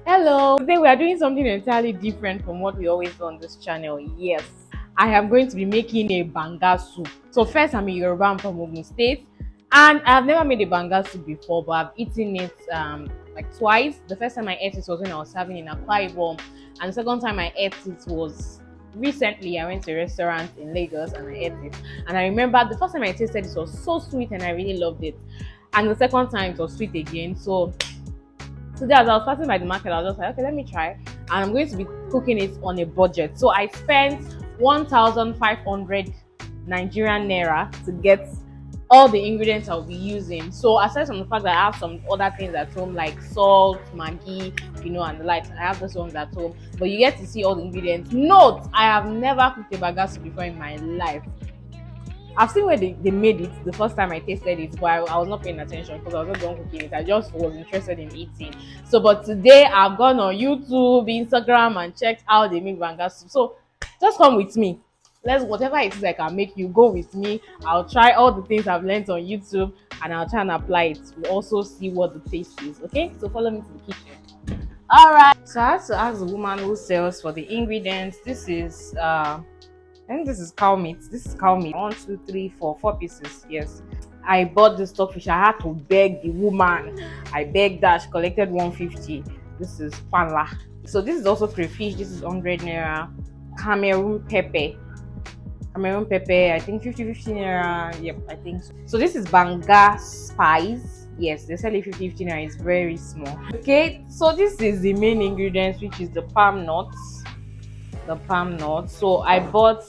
Hello, today we are doing something entirely different from what we always do on this channel. Yes, I am going to be making a banga soup. So first, I'm a Yoruba, I'm from Ogun State, and I've never made a banga soup before, but I've eaten it like twice. The first time I ate it was when I was serving in Akwa Ibom, and the second time I ate it was recently. I went to a restaurant in Lagos and I ate it, and I remember the first time I tasted it was so sweet and I really loved it, and the second time it was sweet again. So today, as I was passing by the market, I was just like, okay, let me try. And I'm going to be cooking it on a budget. So I spent 1,500 Nigerian naira to get all the ingredients I'll be using. So aside from the fact that I have some other things at home like salt, maggi, and the likes, I have those ones at home. But you get to see all the ingredients. Note, I have never cooked a bagasse before in my life. I've seen where they made it the first time I tasted it, but I was not paying attention because I was not done cooking it. I just was interested in eating. So, but today I've gone on YouTube, Instagram, and checked how they make banga soup. So, just come with me. Whatever it is I can make, you go with me. I'll try all the things I've learned on YouTube and I'll try and apply it. We'll also see what the taste is. Okay, so follow me to the kitchen. All right. So I had to ask the woman who sells for the ingredients. This is I think this is cow meat. This is cow meat. 1, 2, 3, 4, 4 pieces. Yes. I bought the stockfish. I had to beg the woman. I begged that. She collected 150. This is panla. So this is also crayfish. This is 100 naira. Cameroon pepper. Cameroon pepper. I think 50 naira. Yep, I think so. So this is Banga spice. Yes, they sell it 50 naira. It's very small. Okay. So this is the main ingredients, which is the palm nuts. So I bought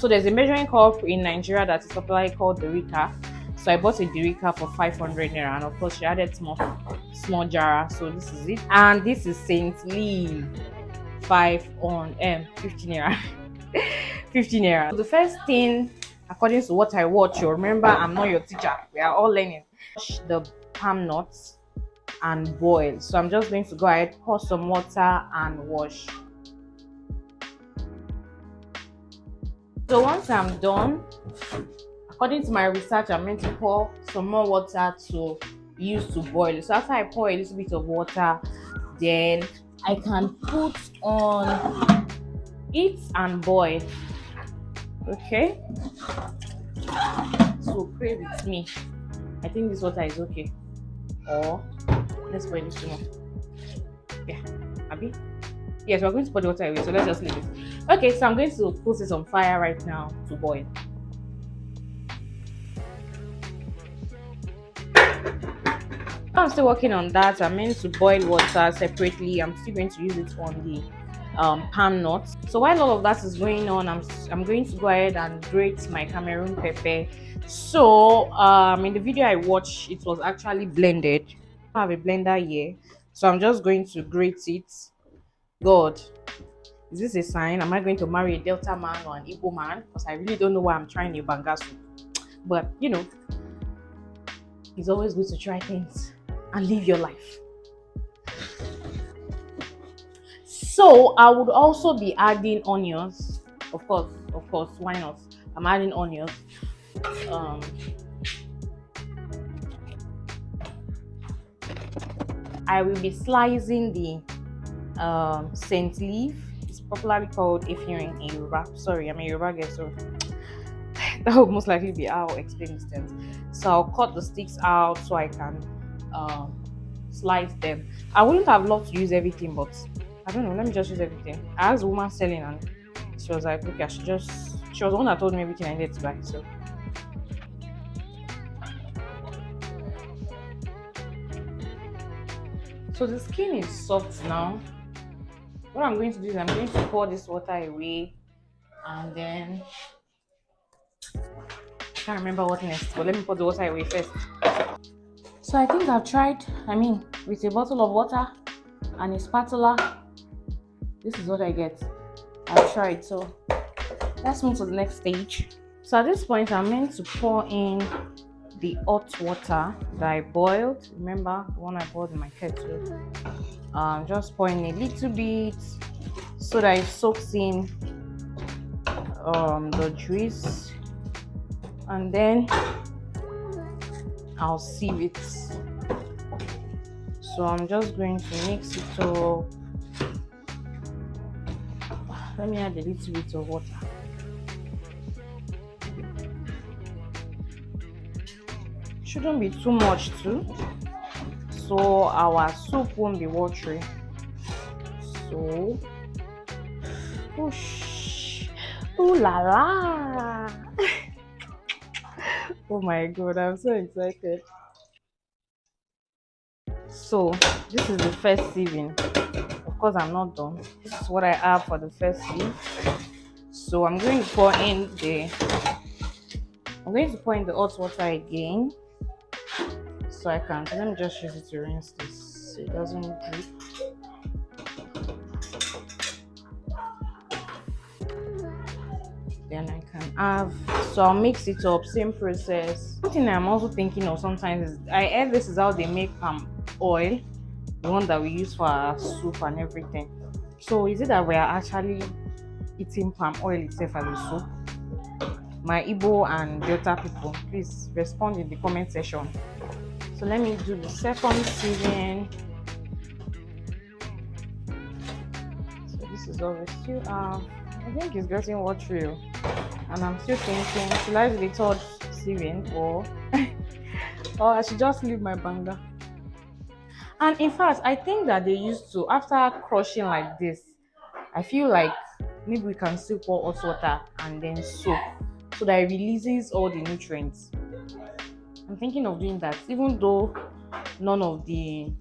so there's a measuring cup in Nigeria that is popularly called Derica. So I bought a Derica for 500 naira, and of course she added small jar. So this is it, and this is Saint Leaf 50 naira. 50 naira. So the first thing, according to what I watch, you remember I'm not your teacher, we are all learning. Wash the palm nuts and boil. So I'm just going to go ahead, pour some water and wash. So once I'm done, according to my research, I'm meant to pour some more water to use to boil. So after I pour a little bit of water, then I can put on it and boil. Okay? So pray with me. I think this water is okay. Or let's boil this more. Yeah, Abby? Yes, we're going to put the water away, so let's just leave it. Okay, so I'm going to put it on fire right now to boil. I'm still working on that. I'm meant to boil water separately. I'm still going to use it on the palm nuts. So while all of that is going on, I'm going to go ahead and grate my Cameroon pepper. So in the video I watched, it was actually blended. I have a blender here, so I'm just going to grate it. God, is this a sign? Am I going to marry a Delta man or an Igbo man? Because I really don't know why I'm trying a banga soup. But it's always good to try things and live your life. So I would also be adding onions. Of course, why not? I'm adding onions. I will be slicing the Saint Leaf. It's popularly called Efirin in Yoruba. Sorry, I'm a Yoruba girl, so that would most likely be how I'll explain these things. So I'll cut the sticks out so I can slice them. I wouldn't have loved to use everything, but I don't know, let me just use everything. I asked the woman selling and she was like, okay, she was the one that told me everything I needed to buy. So the skin is soft now. What I'm going to do is I'm going to pour this water away, and then I can't remember what next, but let me pour the water away first. So I think I've tried, with a bottle of water and a spatula, this is what I get. I've tried, so let's move to the next stage. So at this point, I'm meant to pour in the hot water that I boiled. Remember the one I boiled in my kettle? Just pouring a little bit so that it soaks in the juice, and then I'll sieve it. So I'm just going to mix it up. Let me add a little bit of water. Shouldn't be too much too, so our soup won't be watery. So, whoosh, ooh la la! Oh my god, I'm so excited. So, this is the first sieving. Of course, I'm not done. This is what I have for the first sieve. So, I'm going to pour in the hot water again. So I can. So let me just use it to rinse this so it doesn't drip. Then I can have. So I'll mix it up. Same process. One thing I'm also thinking of sometimes is I heard this is how they make palm oil, the one that we use for our soup and everything. So is it that we are actually eating palm oil itself as a soup? My Igbo and Delta people, please respond in the comment section. So let me do the second sieving. So this is all we still have. I think it's getting watery, and I'm still thinking, should I do the third sieving or I should just leave my banga? And in fact, I think that they used to, after crushing like this, I feel like maybe we can still pour hot water and then soak so that it releases all the nutrients. I'm thinking of doing that, even though none of the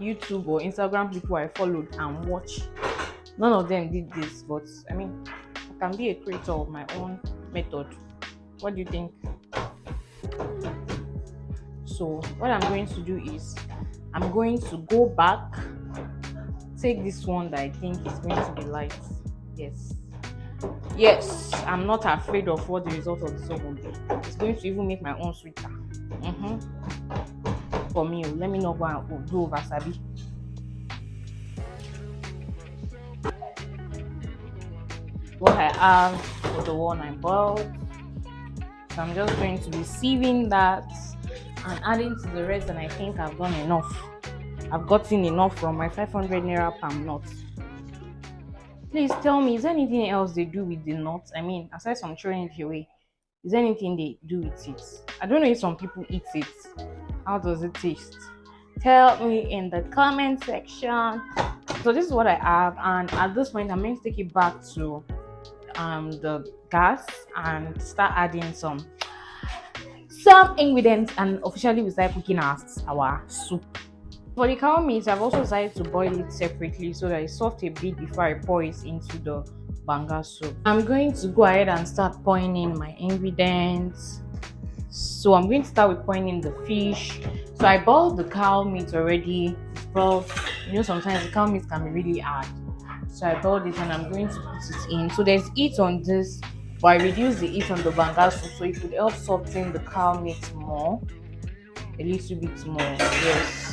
YouTube or Instagram people I followed and watch, none of them did this. But I mean, I can be a creator of my own method. What do you think? So what I'm going to do is I'm going to go back, take this one that I think is going to be light. Yes, I'm not afraid of what the result of this one will be. It's going to even make my own sweeter. For me, let me not go and do over sabi. What I have for the one I bought. So I'm just going to be sieving that and adding to the rest, and I think I've done enough. I've gotten enough from my 500 naira palm nut. Please tell me, is there anything else they do with the nuts? I mean, aside from throwing it away, is there anything they do with it? I don't know if some people eat it. How does it taste? Tell me in the comment section. So this is what I have, and at this point I'm going to take it back to the gas and start adding some ingredients, and officially we start cooking our soup. For the cow meat, I've also decided to boil it separately so that it's soft a bit before I pour it into the banga soup. I'm going to go ahead and start pouring in my ingredients. So I'm going to start with pouring in the fish. So I boiled the cow meat already. Well, you know, sometimes the cow meat can be really hard. So I boiled it and I'm going to put it in. So there's heat on this, but I reduced the heat on the banga soup so it could help soften the cow meat more. A little bit more, yes.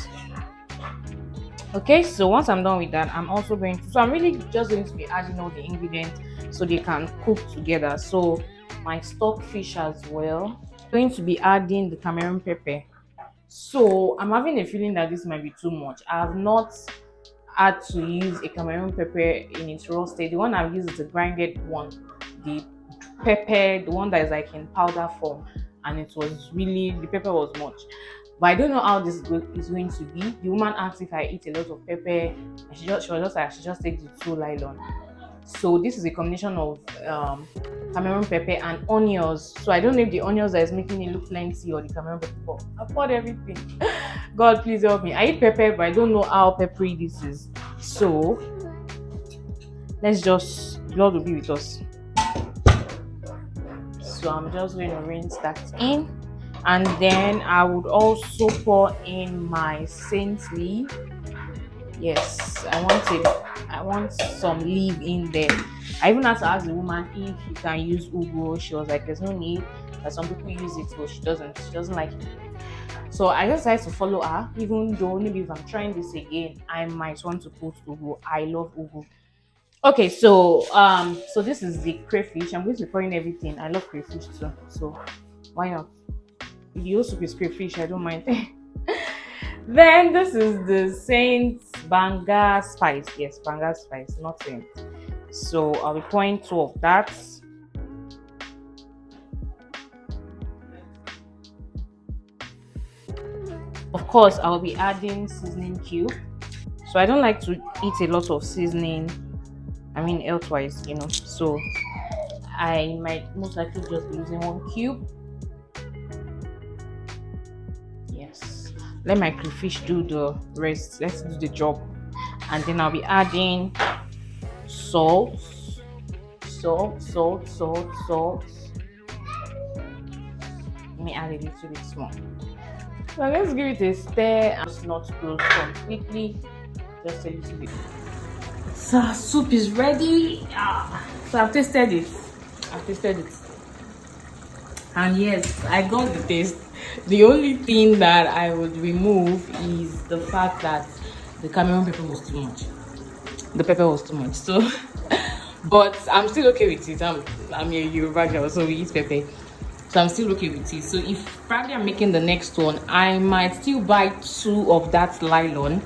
Okay, so once I'm done with that, I'm also going to, so I'm really just going to be adding all the ingredients so they can cook together. So my stock fish as well. I'm going to be adding the Cameroon pepper. So I'm having a feeling that this might be too much. I have not had to use a Cameroon pepper in its raw state. The one I've used is the grinded one, the pepper, the one that is like in powder form, and it was really, the pepper was much. But I don't know how this is going to be. The woman asked if I eat a lot of pepper, and she was just like, she just takes the 2 nylon. So this is a combination of Cameroon pepper and onions. So I don't know if the onions that is making it look plenty or the Cameroon pepper. But I poured everything. God, please help me. I eat pepper, but I don't know how peppery this is. So let's just, Lord will be with us. So I'm just going to rinse that in. And then I would also pour in my saint leaf. Yes, I want some leaf in there. I even had to ask the woman if you can use ugu. She was like, there's no need. But some people use it, but she doesn't like it. So I just decided to follow her, even though maybe if I'm trying this again, I might want to put ugu. I love ugu. Okay, so so this is the crayfish. I'm going to be pouring everything. I love crayfish too, so why not? If the whole soup is crayfish, I don't mind. Then this is the Saint Banga spice. Yes, Banga spice, not Saint. So I'll be pouring two of that. Of course, I'll be adding seasoning cube. So I don't like to eat a lot of seasoning. I mean, health-wise, So I might most likely just be using one cube. Yes. Let my crayfish do the rest. Let's do the job. And then I'll be adding salt, salt. Let me add a little bit more. So let's give it a stir and it's not close completely. Just a little bit. So our soup is ready. So I've tasted it. And yes, I got the taste. The only thing that I would remove is the fact that the Cameroon pepper was too much. The pepper was too much. So, but I'm still okay with it. I'm a Yoruba girl, so we eat pepper. So I'm still okay with it. So if probably I'm making the next one, I might still buy two of that nylon,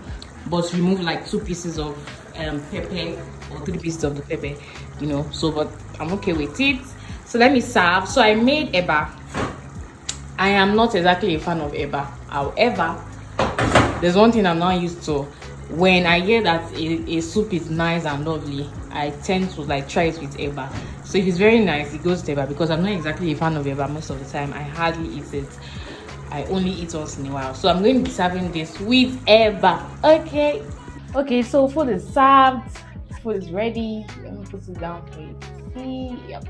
but remove like two pieces of pepper or three pieces of the pepper, So, but I'm okay with it. So let me serve. So I made eba. I am not exactly a fan of eba. However, there's one thing I'm not used to. When I hear that a soup is nice and lovely, I tend to like try it with eba. So if it's very nice, it goes to eba, because I'm not exactly a fan of eba most of the time. I hardly eat it. I only eat once in a while. So I'm going to be serving this with eba. Okay, so food is served. Food is ready. Let me put it down for you to see. Yep.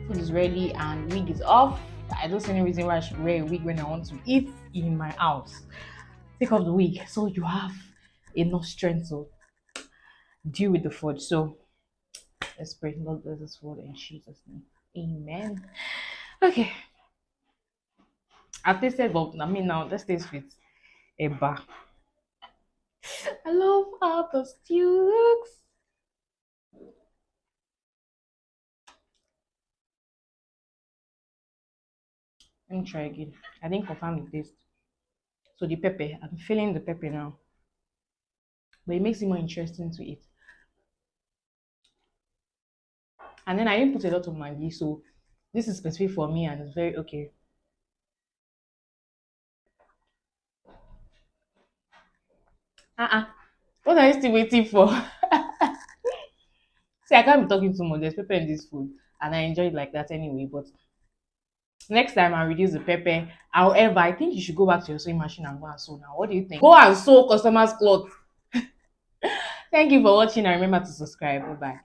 Food is ready and wig is off. I don't see any reason why I should wear a wig when I want to eat in my house. Take off the wig so you have enough strength to deal with the food. So let's pray. Lord bless this food in Jesus' name. Amen. Okay. I've tasted, but I mean now let's taste with Eba. I love how the stew looks. Let me try again. I didn't confirm the taste. So the pepper, I'm feeling the pepper now. But it makes it more interesting to eat. And then I didn't put a lot of maggi, so this is specific for me and it's very okay. What are you still waiting for? See, I can't be talking too much. There's pepper in this food, and I enjoy it like that anyway. But next time I'll reduce the pepper. However, I think you should go back to your sewing machine and go and sew now. What do you think? Go and sew customers' clothes. Thank you for watching and remember to subscribe. Bye bye.